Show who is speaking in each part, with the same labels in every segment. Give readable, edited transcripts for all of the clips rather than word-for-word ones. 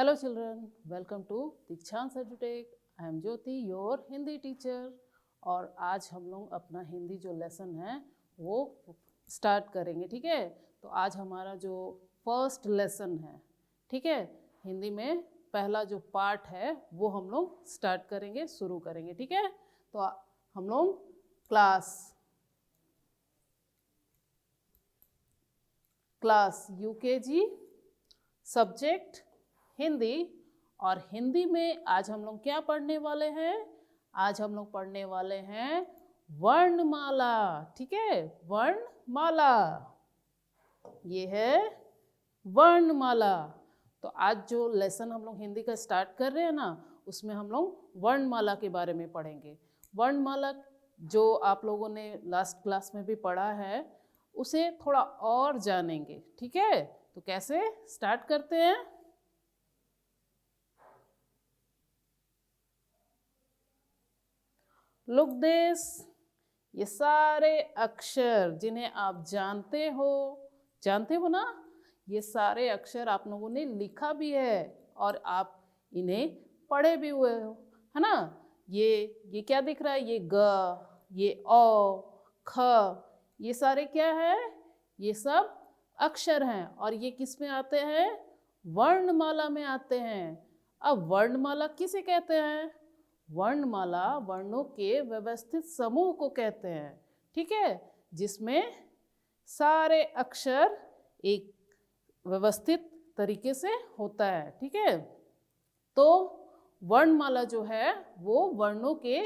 Speaker 1: Hello children, welcome to Dikshant एजुटेक। I am Jyoti, your Hindi teacher. और आज हम लोग अपना हिंदी जो लेसन है वो स्टार्ट करेंगे, ठीक है। तो आज हमारा जो फर्स्ट लेसन है, ठीक है, हिंदी में पहला जो पार्ट है वो हम लोग स्टार्ट करेंगे, शुरू करेंगे, ठीक है। तो हम लोग क्लास यूकेजी, सब्जेक्ट हिंदी। और हिंदी में आज हम लोग क्या पढ़ने वाले हैं? आज हम लोग पढ़ने वाले हैं वर्णमाला, ठीक है। वर्णमाला, ये है वर्णमाला। तो आज जो लेसन हम लोग हिंदी का स्टार्ट कर रहे हैं ना, उसमें हम लोग वर्णमाला के बारे में पढ़ेंगे। वर्णमाला जो आप लोगों ने लास्ट क्लास में भी पढ़ा है, उसे थोड़ा और जानेंगे, ठीक है। तो कैसे स्टार्ट करते हैं? लुक दिस, ये सारे अक्षर जिन्हें आप जानते हो ना, ये सारे अक्षर आप लोगों ने लिखा भी है और आप इन्हें पढ़े भी हुए हो, है ना। ये क्या दिख रहा है? ये ग, ये ओ, ख, ये सारे क्या है? ये सब अक्षर हैं और ये किस में आते हैं? वर्णमाला में आते हैं। अब वर्णमाला किसे कहते हैं? वर्णमाला वर्णों के व्यवस्थित समूह को कहते हैं, ठीक है, जिसमें सारे अक्षर एक व्यवस्थित तरीके से होता है, ठीक है। तो वर्णमाला जो है वो वर्णों के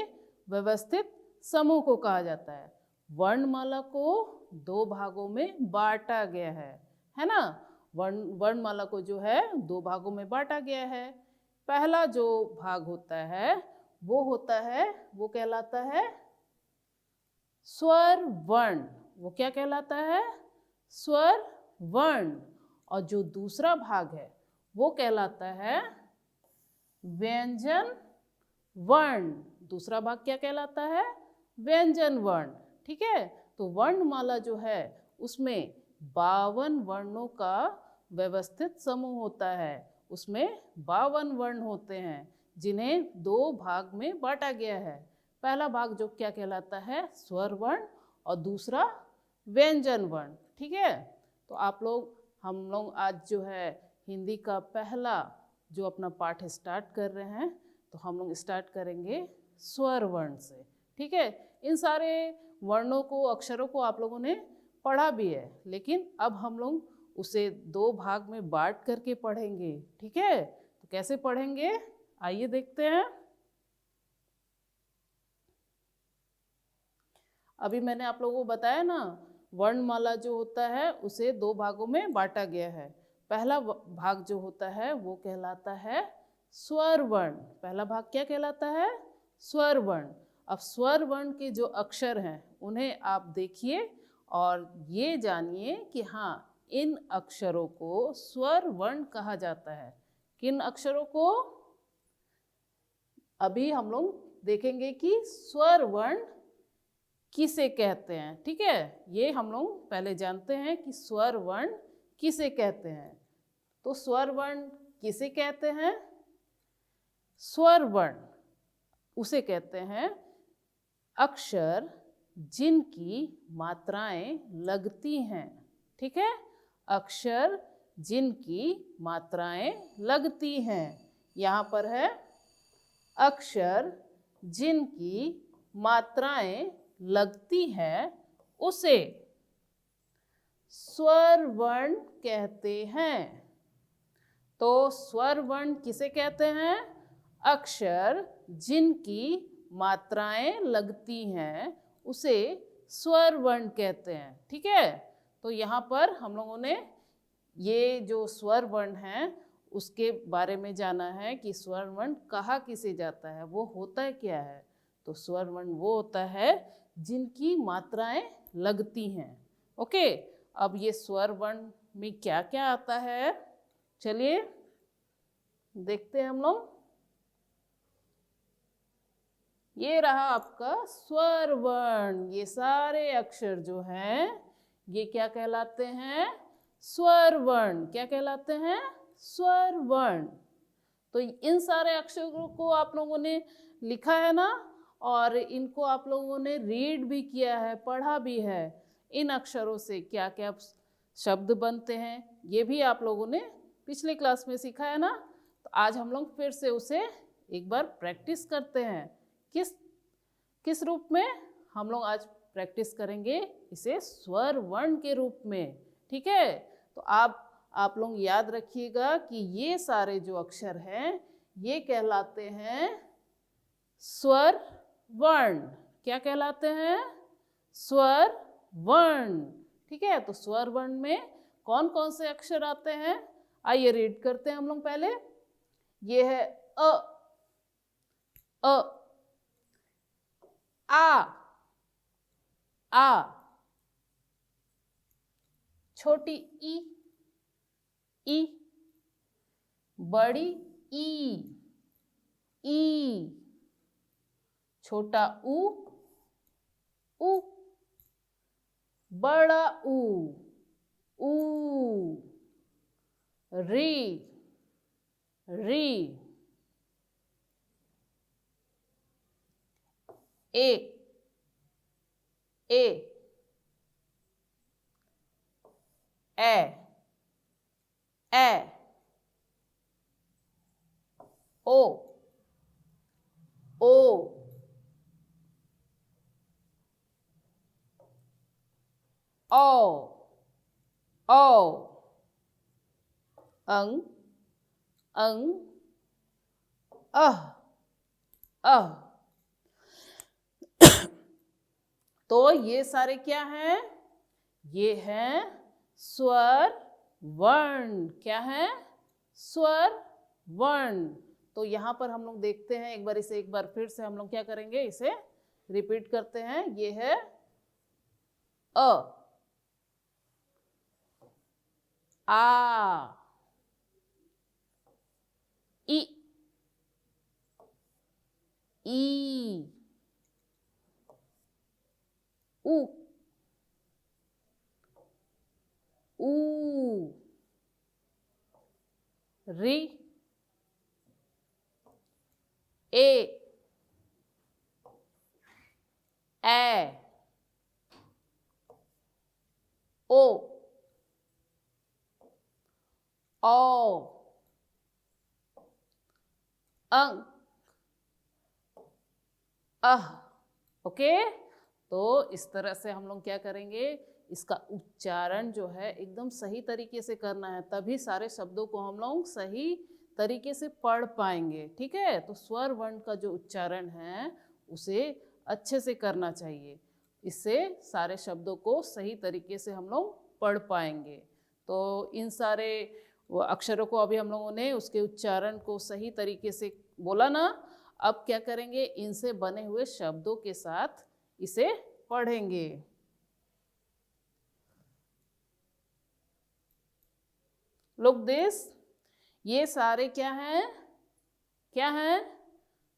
Speaker 1: व्यवस्थित समूह को कहा जाता है। वर्णमाला को दो भागों में बांटा गया है ना। वर्णमाला को जो है दो भागों में बांटा गया है। पहला जो भाग होता है वो कहलाता है स्वर वर्ण। वो क्या कहलाता है? स्वर वर्ण। और जो दूसरा भाग है वो कहलाता है व्यंजन वर्ण। दूसरा भाग क्या कहलाता है? व्यंजन वर्ण, ठीक है। तो वर्णमाला जो है उसमें 52 वर्णों का व्यवस्थित समूह होता है। उसमें 52 वर्ण होते हैं जिन्हें दो भाग में बांटा गया है। पहला भाग जो क्या कहलाता है? स्वर वर्ण, और दूसरा व्यंजन वर्ण, ठीक है। तो हम लोग आज जो है हिंदी का पहला जो अपना पाठ स्टार्ट कर रहे हैं, तो हम लोग स्टार्ट करेंगे स्वर वर्ण से, ठीक है। इन सारे वर्णों को, अक्षरों को आप लोगों ने पढ़ा भी है, लेकिन अब हम लोग उसे दो भाग में बांट करके पढ़ेंगे, ठीक है। तो कैसे पढ़ेंगे, आइए देखते हैं। अभी मैंने आप लोगों को बताया ना, वर्णमाला जो होता है उसे दो भागों में बांटा गया है। पहला भाग जो होता है वो कहलाता है स्वर वर्ण। पहला भाग क्या कहलाता है? स्वर वर्ण। अब स्वर वर्ण के जो अक्षर हैं उन्हें आप देखिए और ये जानिए कि हाँ, इन अक्षरों को स्वर वर्ण कहा जाता है। किन अक्षरों को? अभी हम लोग देखेंगे कि स्वर वर्ण किसे कहते हैं, ठीक है। ये हम लोग पहले जानते हैं कि स्वर वर्ण किसे कहते हैं। तो स्वर वर्ण किसे कहते हैं? स्वर वर्ण उसे कहते हैं अक्षर जिनकी मात्राएं लगती हैं, ठीक है। अक्षर जिनकी मात्राएं लगती हैं। यहाँ पर है अक्षर जिनकी मात्राएं लगती हैं उसे स्वर वर्ण कहते हैं। तो स्वर वर्ण किसे कहते हैं? अक्षर जिनकी मात्राएं लगती हैं उसे स्वर वर्ण कहते हैं, ठीक है। तो यहाँ पर हम लोगों ने ये जो स्वर वर्ण है उसके बारे में जाना है कि स्वर वर्ण कहा किसे जाता है, वो होता क्या है। तो स्वर वर्ण वो होता है जिनकी मात्राएं लगती हैं, ओके। अब ये स्वर वर्ण में क्या क्या आता है, चलिए देखते हैं हम लोग। ये रहा आपका स्वर वर्ण। ये सारे अक्षर जो हैं ये क्या कहलाते हैं? स्वर वर्ण। क्या कहलाते हैं? स्वर वर्ण। तो इन सारे अक्षरों को आप लोगों ने लिखा है ना, और इनको आप लोगों ने रीड भी किया है, पढ़ा भी है। इन अक्षरों से क्या क्या शब्द बनते हैं ये भी आप लोगों ने पिछले क्लास में सीखा है ना। तो आज हम लोग फिर से उसे एक बार प्रैक्टिस करते हैं। किस किस रूप में हम लोग आज प्रैक्टिस करेंगे? इसे स्वर वर्ण के रूप में। ठीक है, तो आप लोग याद रखिएगा कि ये सारे जो अक्षर हैं ये कहलाते हैं स्वर वर्ण। क्या कहलाते हैं? स्वर वर्ण। ठीक है, तो स्वर वर्ण में कौन कौन से अक्षर आते हैं? आइए रीड करते हैं हम लोग पहले। ये है अ, आ, छोटी ई, बड़ी ई, छोटा ऊ, बड़ा ऊ, री, ए, ओ, अंग, अह। तो ये सारे क्या हैं? ये हैं स्वर वर्ण। क्या है? स्वर वर्ण। तो यहाँ पर हम लोग देखते हैं, एक बार फिर से हम लोग क्या करेंगे, इसे रिपीट करते हैं। ये है अ, आ, ई, ऊ, री, ए, ओ, अंग, अह। ओके, तो इस तरह से हम लोग क्या करेंगे, इसका उच्चारण जो है एकदम सही तरीके से करना है, तभी सारे शब्दों को हम लोग सही तरीके से पढ़ पाएंगे। ठीक है, तो स्वर वर्ण का जो उच्चारण है उसे अच्छे से करना चाहिए, इससे सारे शब्दों को सही तरीके से हम लोग पढ़ पाएंगे। तो इन सारे अक्षरों को अभी हम लोगों ने उसके उच्चारण को सही तरीके से बोला ना। अब क्या करेंगे, इनसे बने हुए शब्दों के साथ इसे पढ़ेंगे। लुक दिस, ये सारे क्या हैं? क्या हैं?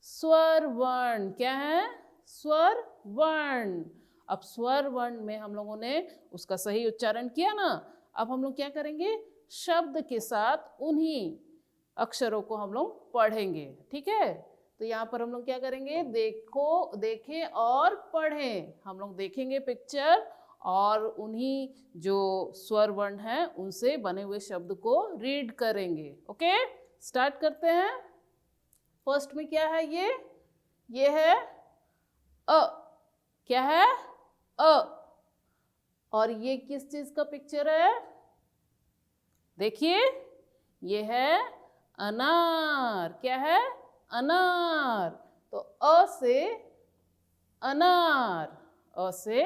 Speaker 1: स्वर वर्ण। क्या है? स्वर वर्ण। अब स्वर वर्ण में हम लोगों ने उसका सही उच्चारण किया ना, अब हम लोग क्या करेंगे, शब्द के साथ उन्हीं अक्षरों को हम लोग पढ़ेंगे। ठीक है, तो यहाँ पर हम लोग क्या करेंगे, देखें और पढ़ें। हम लोग देखेंगे पिक्चर और उन्हीं जो स्वर वर्ण हैं उनसे बने हुए शब्द को रीड करेंगे। ओके, स्टार्ट करते हैं। फर्स्ट में क्या है, ये है अ। क्या है? अ। और ये किस चीज का पिक्चर है? देखिए, ये है अनार। क्या है? अनार। तो अ से अनार, अ से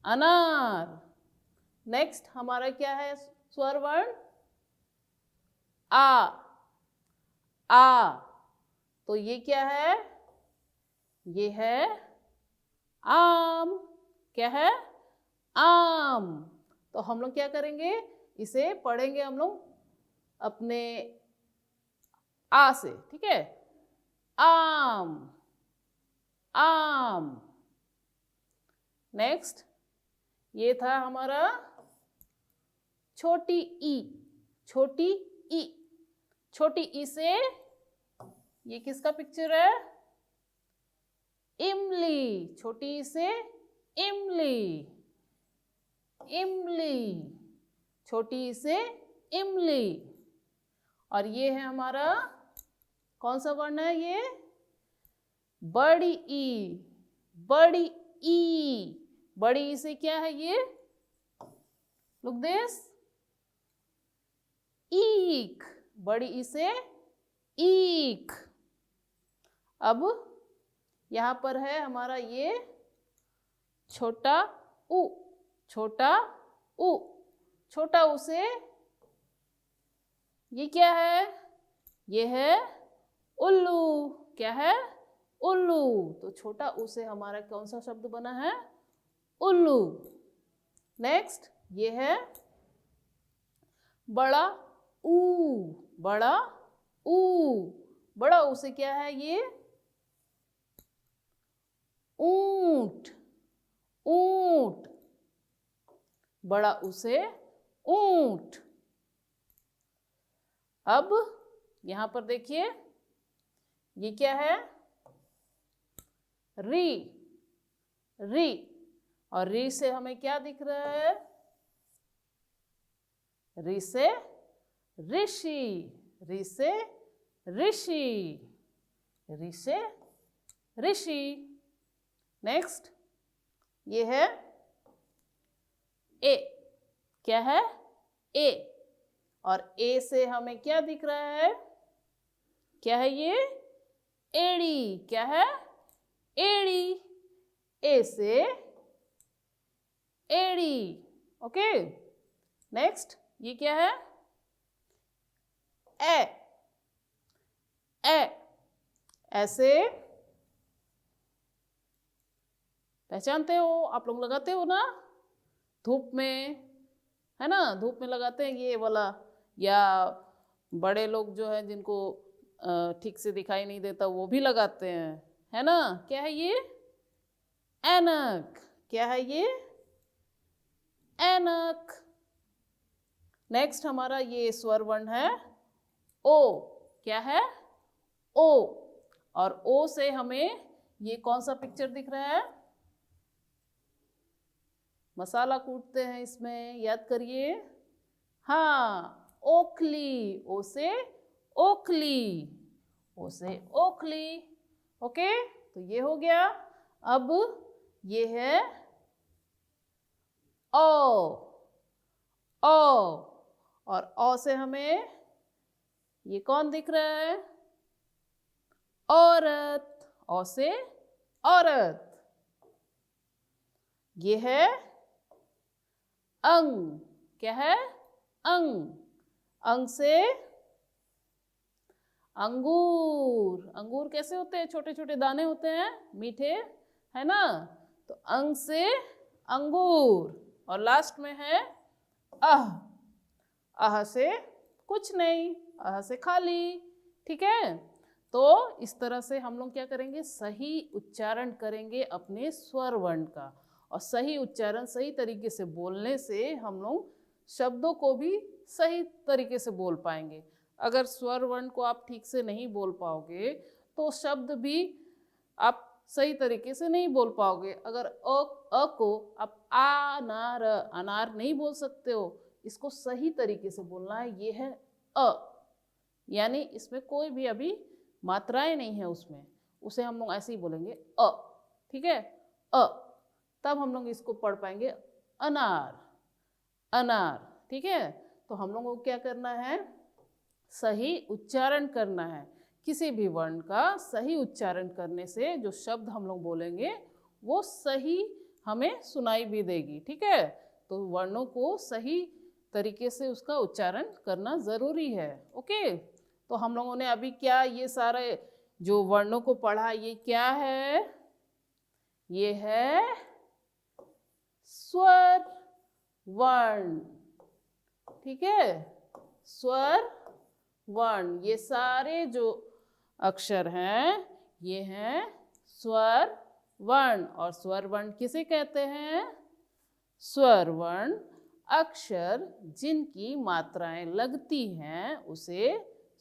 Speaker 1: अनार। नेक्स्ट हमारा क्या है स्वर वर्ण? आ, तो ये क्या है? ये है आम। क्या है? आम। तो हम लोग क्या करेंगे, इसे पढ़ेंगे हम लोग अपने आ से। ठीक है, आम, आम। नेक्स्ट ये था हमारा छोटी ई। छोटी ई, छोटी ई से ये किसका पिक्चर है? इमली, छोटी से इमली, इमली, छोटी से इमली। और ये है हमारा कौन सा वर्ण है? ये बड़ी ई, बड़ी ई, बड़ी ई से क्या है ये? लुक दिस, ईक, बड़ी ई से ईक। अब यहां पर है हमारा ये छोटा उ, छोटा उ, छोटा उ से ये क्या है? ये है उल्लू। क्या है? उल्लू। तो छोटा उ से हमारा कौन सा शब्द बना है? उल्लू। नेक्स्ट ये है बड़ा ऊ, बड़ा ऊ, बड़ा ऊ से क्या है ये? ऊंट, ऊंट, बड़ा ऊ से ऊंट। अब यहां पर देखिए ये क्या है? री, री, और री से हमें क्या दिख रहा है? री से ऋषि, री से ऋषि, री से ऋषि। नेक्स्ट ये है ए, क्या है? ए, और ए से हमें क्या दिख रहा है? क्या है ये? एड़ी। क्या है? एड़ी, ए से एड़ी। ओके, नेक्स्ट ये क्या है? ए, ए, ऐसे पहचानते हो आप लोग, लगाते हो ना धूप में, है ना? धूप में लगाते हैं ये वाला, या बड़े लोग जो है जिनको ठीक से दिखाई नहीं देता वो भी लगाते हैं, है ना? क्या है ये? ऐनक। क्या है ये? ऐनक। नेक्स्ट हमारा ये स्वर वर्ण है ओ। क्या है? ओ, और ओ से हमें ये कौन सा पिक्चर दिख रहा है? मसाला कूटते हैं इसमें, याद करिए। हाँ, ओखली, ओ से ओखली, ओ से ओखली। ओके, तो ये हो गया। अब ये है ओ, ओ, और ओ से हमें ये कौन दिख रहा है? औरत, ओ से औरत। ये है अंग। क्या है? अंग, अंग से अंगूर। अंगूर कैसे होते हैं? छोटे छोटे दाने होते हैं, मीठे, है ना? तो अंग से अंगूर। और लास्ट में है अह, अह से कुछ नहीं, अह से खाली। ठीक है, तो इस तरह से हम लोग क्या करेंगे? सही उच्चारण करेंगे अपने स्वर वर्ण का, और सही उच्चारण सही तरीके से बोलने से हम लोग शब्दों को भी सही तरीके से बोल पाएंगे। अगर स्वर वर्ण को आप ठीक से नहीं बोल पाओगे तो शब्द भी आप सही तरीके से नहीं बोल पाओगे। अगर अ को आप अनार, अनार नहीं बोल सकते हो, इसको सही तरीके से बोलना है। ये है अ, यानी इसमें कोई भी अभी मात्राएं नहीं है उसमें, उसे हम लोग ऐसे ही बोलेंगे अ। ठीक है, अ, तब हम लोग इसको पढ़ पाएंगे अनार, अनार। ठीक है, तो हम लोगों को क्या करना है? सही उच्चारण करना है। किसी भी वर्ण का सही उच्चारण करने से जो शब्द हम लोग बोलेंगे वो सही हमें सुनाई भी देगी। ठीक है, तो वर्णों को सही तरीके से उसका उच्चारण करना ज़रूरी है। ओके, तो हम लोगों ने अभी क्या ये सारे जो वर्णों को पढ़ा, ये क्या है? ये है स्वर वर्ण। ठीक है, स्वर वर्ण, ये सारे जो अक्षर हैं ये हैं स्वर वर्ण। और स्वर वर्ण किसे कहते हैं? स्वर वर्ण अक्षर जिनकी मात्राएं लगती हैं उसे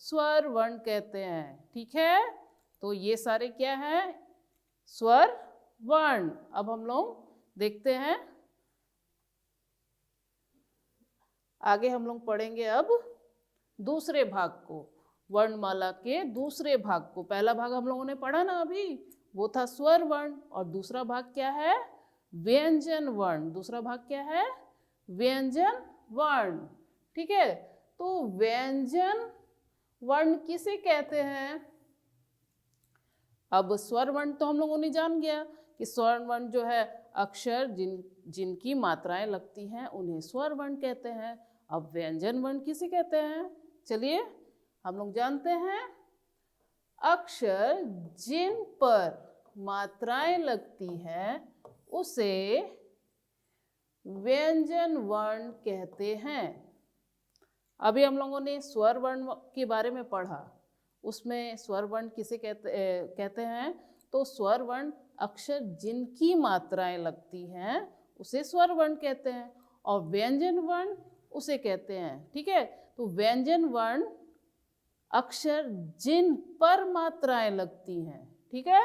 Speaker 1: स्वर वर्ण कहते हैं। ठीक है, तो ये सारे क्या है, स्वर वर्ण। अब हम लोग देखते हैं आगे, हम लोग पढ़ेंगे अब दूसरे भाग को, वर्णमाला के दूसरे भाग को। पहला भाग हम लोगों ने पढ़ा ना अभी, वो था स्वर वर्ण, और दूसरा भाग क्या है, व्यंजन वर्ण। दूसरा भाग क्या है, व्यंजन वर्ण। ठीक है, तो व्यंजन वर्ण किसे कहते हैं? अब स्वर वर्ण तो हम लोगों ने जान गया कि स्वर वर्ण जो है अक्षर जिनकी मात्राएं लगती हैं उन्हें स्वर वर्ण कहते हैं। अब व्यंजन वर्ण किसे कहते हैं? चलिए हम लोग जानते हैं, अक्षर जिन पर मात्राएं लगती हैं उसे व्यंजन वर्ण कहते हैं। अभी हम लोगों ने स्वर वर्ण के बारे में पढ़ा, उसमें स्वर वर्ण किसे कहते हैं? तो स्वर वर्ण अक्षर जिनकी मात्राएं लगती हैं उसे स्वर वर्ण कहते हैं, और व्यंजन वर्ण उसे कहते हैं। ठीक है, तो व्यंजन वर्ण अक्षर जिन पर मात्राएं लगती हैं, ठीक है,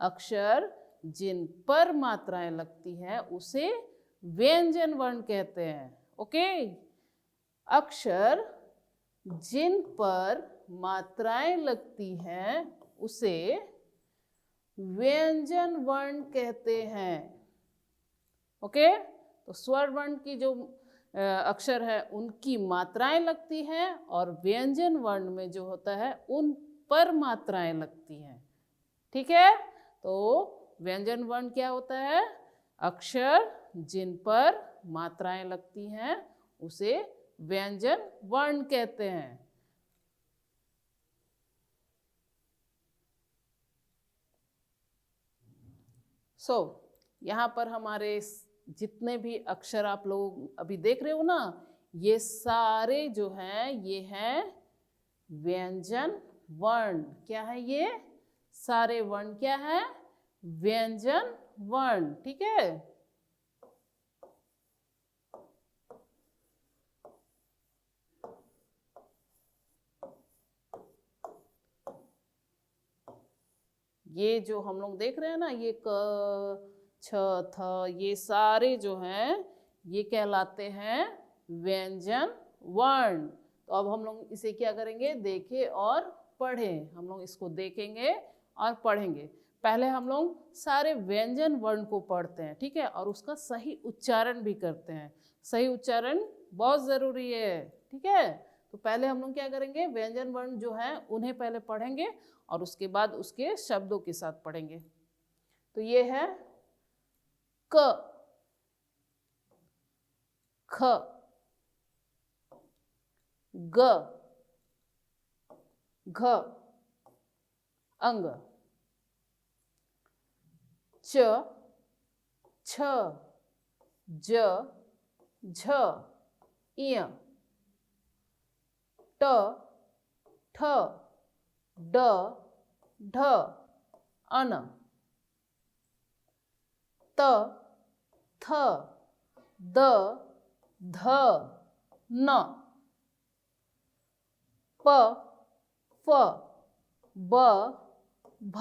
Speaker 1: अक्षर जिन पर मात्राएं लगती हैं उसे व्यंजन वर्ण कहते हैं। ओके, अक्षर जिन पर मात्राएं लगती हैं उसे व्यंजन वर्ण कहते हैं। ओके, तो स्वर वर्ण की जो अक्षर है उनकी मात्राएं लगती हैं, और व्यंजन वर्ण में जो होता है उन पर मात्राएं लगती हैं। ठीक है, तो व्यंजन वर्ण क्या होता है? अक्षर जिन पर मात्राएं लगती हैं उसे व्यंजन वर्ण कहते हैं। यहाँ पर हमारे जितने भी अक्षर आप लोग अभी देख रहे हो ना, ये सारे जो हैं ये हैं व्यंजन वर्ण। क्या है ये सारे वर्ण? क्या है? व्यंजन वर्ण। ठीक है, ये जो हम लोग देख रहे हैं ना, ये क छ थ, ये सारे जो हैं ये कहलाते हैं व्यंजन वर्ण। तो अब हम लोग इसे क्या करेंगे, देखें और पढ़ें। हम लोग इसको देखेंगे और पढ़ेंगे। पहले हम लोग सारे व्यंजन वर्ण को पढ़ते हैं, ठीक है, और उसका सही उच्चारण भी करते हैं। सही उच्चारण बहुत ज़रूरी है। ठीक है, तो पहले हम लोग क्या करेंगे, व्यंजन वर्ण जो है उन्हें पहले पढ़ेंगे और उसके बाद उसके शब्दों के साथ पढ़ेंगे। तो ये है क, ख, ग, घ, अंग, च, छ, ज, झ, इय, ट, ठ, ड, ढ, अन, त, थ, द, ध, न, प, फ, ब, भ,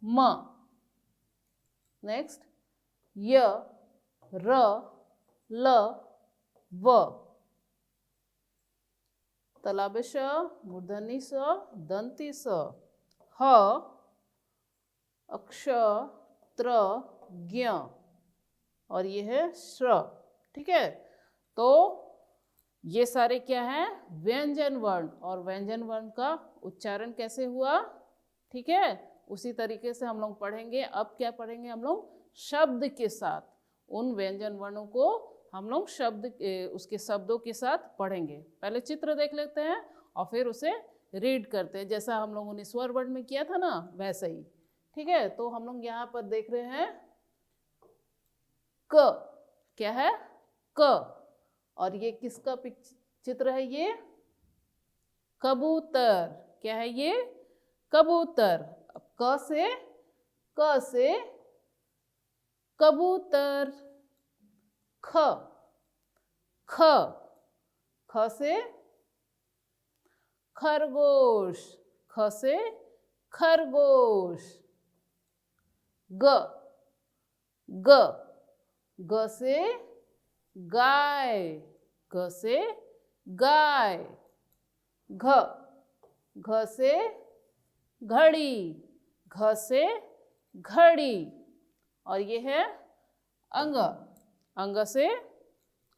Speaker 1: म। नेक्स्ट य, र, ल, व। तलाबे श, मूर्धनी स, दंती स, ह, अक्ष, त्र, ज्ञ, और ये है श्र। ठीक है, तो ये सारे क्या है, व्यंजन वर्ण। और व्यंजन वर्ण का उच्चारण कैसे हुआ, ठीक है, उसी तरीके से हम लोग पढ़ेंगे। अब क्या पढ़ेंगे हम लोग, शब्द के साथ। उन व्यंजन वर्णों को हम लोग उसके शब्दों के साथ पढ़ेंगे। पहले चित्र देख लेते हैं और फिर उसे रीड करते हैं, जैसा हम लोगों ने स्वर वर्ण में किया था ना, वैसे ही। ठीक है, तो हम लोग यहाँ पर देख रहे हैं क। क्या है? क। और ये किसका चित्र है? ये कबूतर। क्या है ये? कबूतर। अब क से कबूतर। ख से खरगोश, ख से खरगोश। ग, ग, ग से गाय, ग से गाय। घ, घ से घड़ी, घ से घड़ी। और ये है अंग, अंग से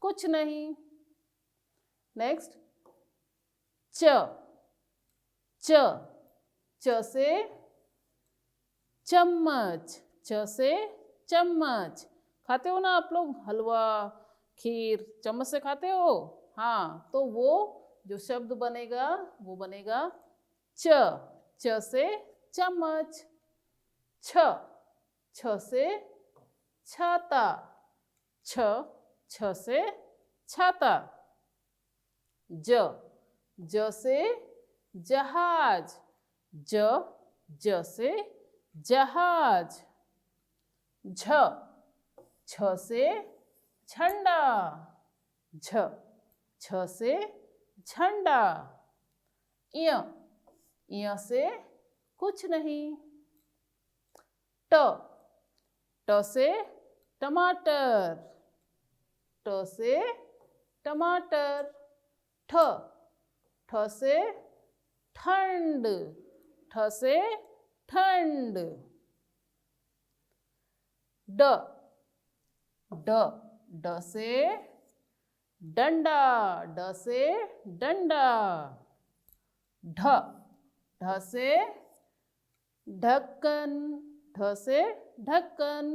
Speaker 1: कुछ नहीं। नेक्स्ट च, च, च से चम्मच, च से चम्मच। खाते हो ना आप लोग हलवा खीर चम्मच से खाते हो? हाँ, तो वो जो शब्द बनेगा वो बनेगा च, च से चम्मच। छ, छ से छाता, छ, छ से छाता। ज, ज से जहाज, ज, ज से जहाज। झ, छ से झंडा, झ, छ से झंडा। इय, इय से कुछ नहीं। ट, ट से टमाटर, ट से टमाटर। ठ, ठ से ठंड, ठ से ठंड। ड, ड, ड से डंडा, ड से डंडा। ढ, ढ से ढक्कन, ढ से ढक्कन।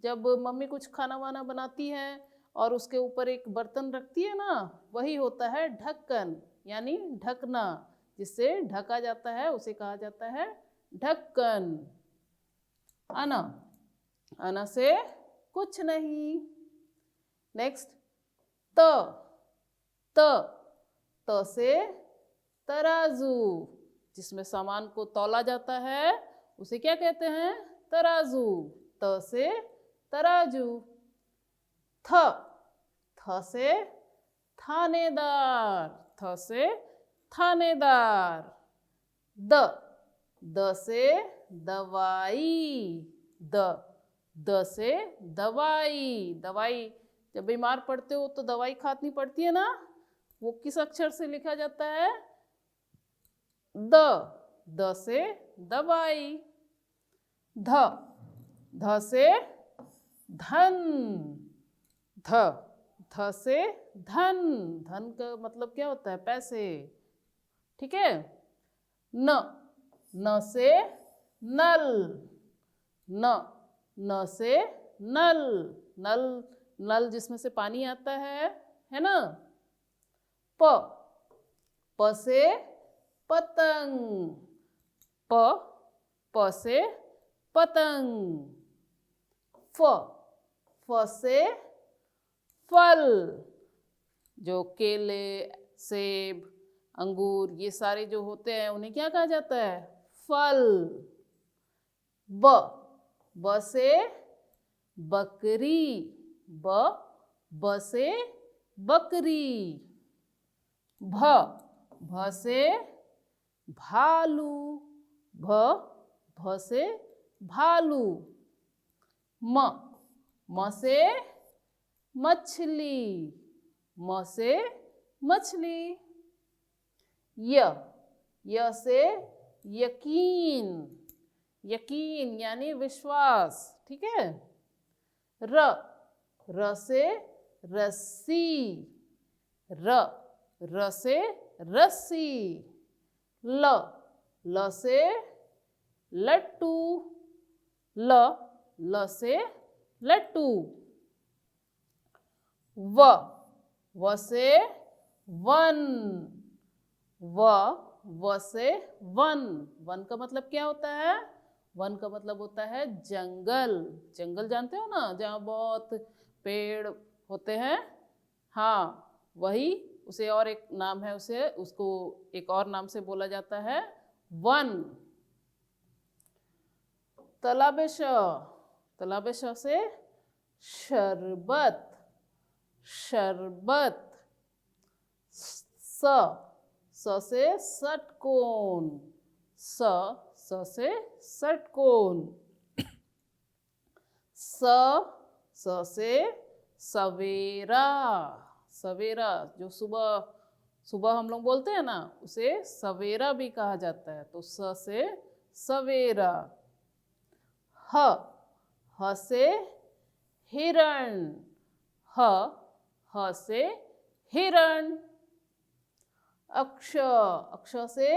Speaker 1: जब मम्मी कुछ खाना वाना बनाती है और उसके ऊपर एक बर्तन रखती है ना, वही होता है ढक्कन, यानी ढकना। जिससे ढका जाता है उसे कहा जाता है ढक्कन। अना, अना से कुछ नहीं। नेक्स्ट त, त, त से तराजू, जिसमें सामान को तौला जाता है उसे क्या कहते हैं? तराजू। त से तराजू। थ, थ से थानेदार, थ से थानेदार। द, द से दवाई, द, द से दवाई। दवाई जब बीमार पड़ते हो तो दवाई खानी पड़ती है ना, वो किस अक्षर से लिखा जाता है? द, द से दवाई। ध, ध से धन, ध, ध से धन। धन का मतलब क्या होता है? पैसे। ठीक है। न, न से नल, न, न से नल। नल, नल जिसमें से पानी आता है ना। प, प से पतंग, प, प से पतंग। फ, फ से फल, जो केले सेब अंगूर ये सारे जो होते हैं उन्हें क्या कहा जाता है? फल। ब, ब से बकरी, ब, ब से बकरी। भ, भ से भालू, भ, भ से भालू। म, म से मछली, म से मछली। य, य से यकीन, यकीन यानी विश्वास। ठीक है। र, र से रस्सी, र, र से रस्सी। ल, ल से लट्टू, ल, ल से लट्टू। व, व से वन, व, व से वन। वन का मतलब क्या होता है? वन का मतलब होता है जंगल। जंगल जानते हो ना, जहाँ बहुत पेड़ होते हैं। हाँ, वही उसे और एक नाम है, उसे उसको एक और नाम से बोला जाता है वन। तलाबे श, तलाबे श से शरबत, शरबत। स, स से षटकोण, स से षटकोण। स से सवेरा, सवेरा जो सुबह सुबह हम लोग बोलते हैं ना, उसे सवेरा भी कहा जाता है। तो स से सवेरा। ह से हिरण, ह से हिरण। अक्ष, अक्ष से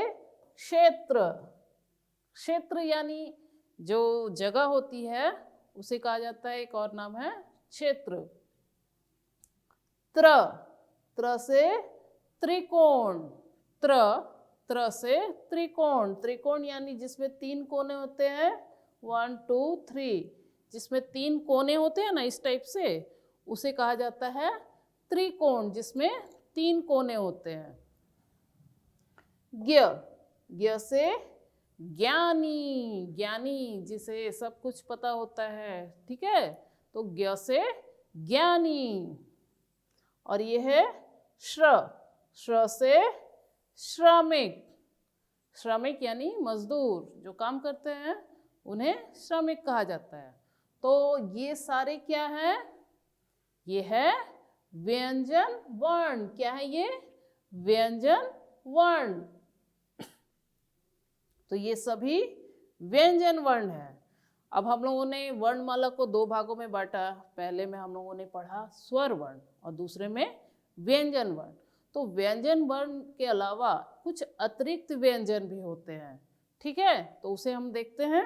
Speaker 1: क्षेत्र, क्षेत्र यानी जो जगह होती है उसे कहा जाता है, एक और नाम है क्षेत्र। त्र, त्र से त्रिकोण, त्र से त्रिकोण। त्रिकोण यानी जिसमें 3 कोने होते हैं, 1 2 3, जिसमें 3 कोने होते हैं ना इस टाइप से, उसे कहा जाता है त्रिकोण, जिसमें 3 कोने होते हैं। ज्ञ, ज्ञ से ज्ञानी, ज्ञानी जिसे सब कुछ पता होता है, ठीक है। तो ज्ञ से ज्ञानी। और ये है श्र, श्र से श्रमिक, श्रमिक यानी मजदूर जो काम करते हैं उन्हें श्रमिक कहा जाता है। तो ये सारे क्या है, ये है व्यंजन वर्ण। क्या है ये? व्यंजन वर्ण। तो ये सभी व्यंजन वर्ण है। अब हम लोगों ने वर्णमाला को 2 भागों में बांटा। पहले में हम लोगों ने पढ़ा स्वर वर्ण और दूसरे में व्यंजन वर्ण। तो व्यंजन वर्ण के अलावा कुछ अतिरिक्त व्यंजन भी होते हैं, ठीक है। तो उसे हम देखते हैं।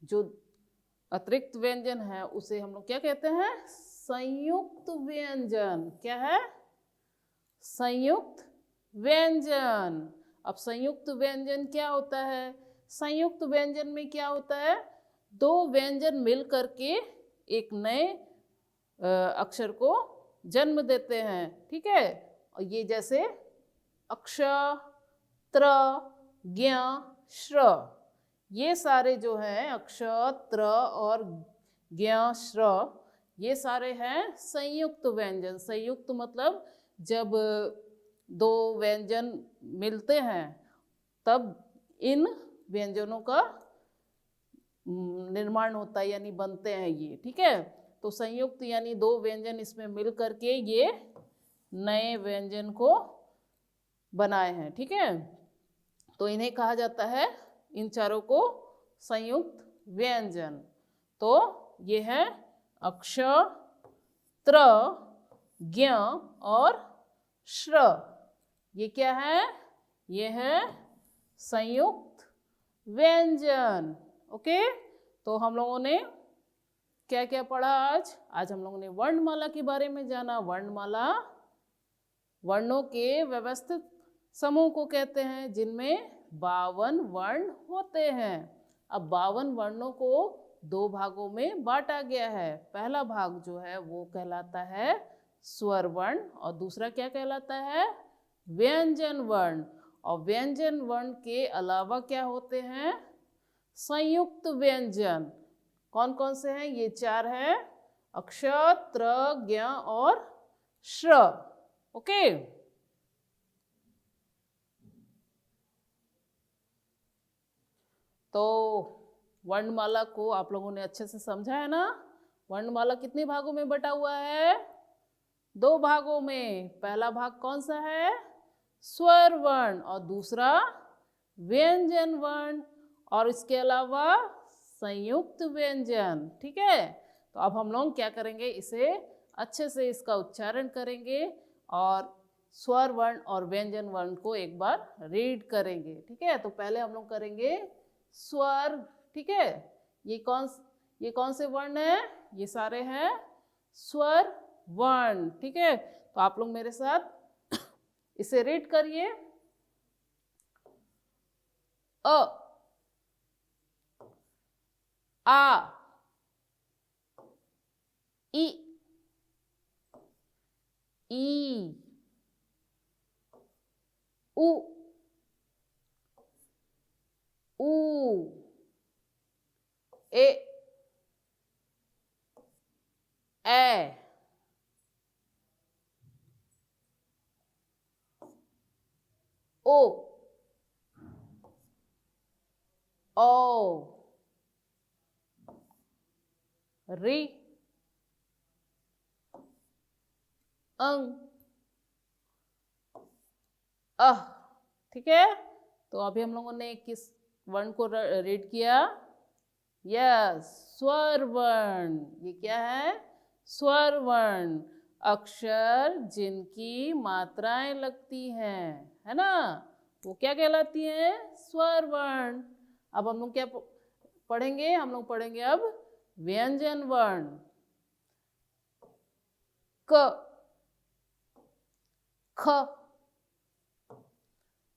Speaker 1: जो अतिरिक्त व्यंजन है उसे हम लोग क्या कहते हैं? संयुक्त व्यंजन। क्या है? संयुक्त व्यंजन। अब संयुक्त व्यंजन क्या होता है? संयुक्त व्यंजन में क्या होता है? 2 व्यंजन मिल करके एक नए अक्षर को जन्म देते हैं, ठीक है। और ये जैसे अक्ष, त्र, ज्ञ, श्र, ये सारे जो हैं अक्ष, त्र और ज्ञ, श्र, ये सारे हैं संयुक्त व्यंजन। संयुक्त मतलब जब 2 व्यंजन मिलते हैं तब इन व्यंजनों का निर्माण होता है, यानी बनते हैं ये, ठीक है। तो संयुक्त यानी 2 व्यंजन इसमें मिल करके ये नए व्यंजन को बनाए हैं, ठीक है। तो इन्हें कहा जाता है, इन चारों को संयुक्त व्यंजन। तो ये है अक्ष, त्र, ज्ञ और श्र। ये क्या है? ये है संयुक्त व्यंजन। ओके। तो हम लोगों ने क्या क्या पढ़ा आज? आज हम लोगों ने वर्णमाला के बारे में जाना। वर्णमाला वर्णों के व्यवस्थित समूह को कहते हैं जिनमें 52 वर्ण होते हैं। अब 52 वर्णों को 2 भागों में बांटा गया है। पहला भाग जो है वो कहलाता है स्वर वर्ण और दूसरा क्या कहलाता है? व्यंजन वर्ण। और व्यंजन वर्ण के अलावा क्या होते हैं? संयुक्त व्यंजन। कौन कौन से हैं? ये 4 हैं, अक्ष, त्र, ज्ञ और श्र। ओके। तो वर्णमाला को आप लोगों ने अच्छे से समझा है ना? वर्णमाला कितने भागों में बटा हुआ है? 2 भागों में। पहला भाग कौन सा है? स्वर वर्ण और दूसरा व्यंजन वर्ण और इसके अलावा संयुक्त व्यंजन, ठीक है। तो अब हम लोग क्या करेंगे? इसे अच्छे से इसका उच्चारण करेंगे और स्वर वर्ण और व्यंजन वर्ण को एक बार रीड करेंगे, ठीक है। तो पहले हम लोग करेंगे स्वर, ठीक है। ये कौन से वर्ण है? ये सारे हैं स्वर वर्ण, ठीक है। तो आप लोग मेरे साथ इसे रीड करिए। अ, आ, इ, ई, उ, ऊ, ए, ओ, ओ, री, अंग, अह। ठीक है, तो अभी हम लोगों ने किस वर्ण को रीड किया? यस, स्वर वर्ण। ये क्या है? स्वर वर्ण, अक्षर जिनकी मात्राएं लगती हैं, है ना, वो क्या कहलाती हैं? स्वर वर्ण। अब हम लोग क्या पढ़ेंगे? हम लोग पढ़ेंगे अब व्यंजन वर्ण। क, ख,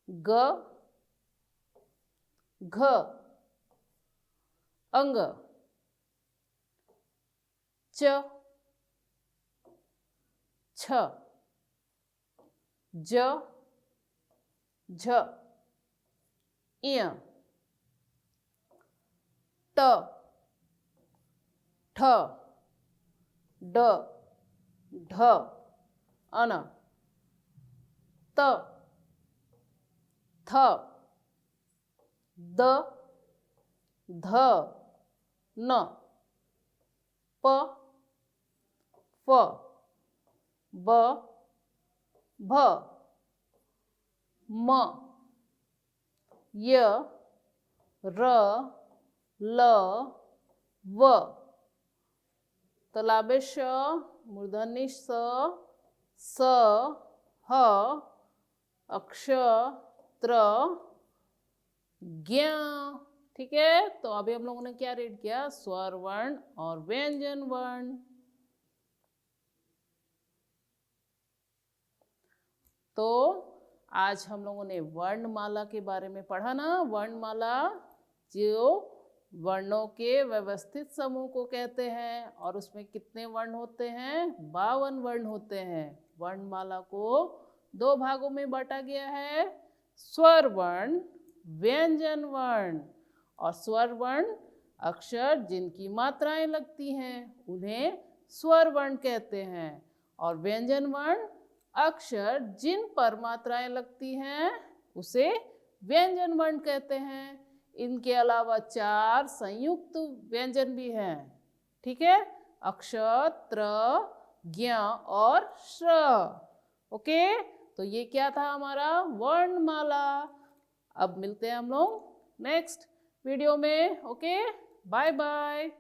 Speaker 1: ग, घ, अंग, च, छ, ज, झ, इय, ट, ठ, ड, ढ, अन, त, थ, द, ध, न, प, फ, ब, भ, म, य, र, ल, व, तलाबे श, मूर्धन्य स, ह, अक्ष, त्र, ज्ञ। ठीक है, तो अभी हम लोगों ने क्या रीड किया? स्वर वर्ण और व्यंजन वर्ण। तो आज हम लोगों ने वर्णमाला के बारे में पढ़ा ना। वर्णमाला जो वर्णों के व्यवस्थित समूह को कहते हैं, और उसमें कितने वर्ण होते हैं? 52 वर्ण होते हैं। वर्णमाला को 2 भागों में बांटा गया है, स्वर वर्ण, व्यंजन वर्ण। और स्वर वर्ण अक्षर जिनकी मात्राएं लगती हैं उन्हें स्वर वर्ण कहते हैं, और व्यंजन वर्ण अक्षर जिन पर मात्राएं लगती हैं उसे व्यंजन वर्ण कहते हैं। इनके अलावा 4 संयुक्त व्यंजन भी हैं। ठीक है, अक्ष, त्र, ज्ञ और श्र। ओके, तो ये क्या था? हमारा वर्णमाला। अब मिलते हैं हम लोग नेक्स्ट वीडियो में। Okay, bye bye.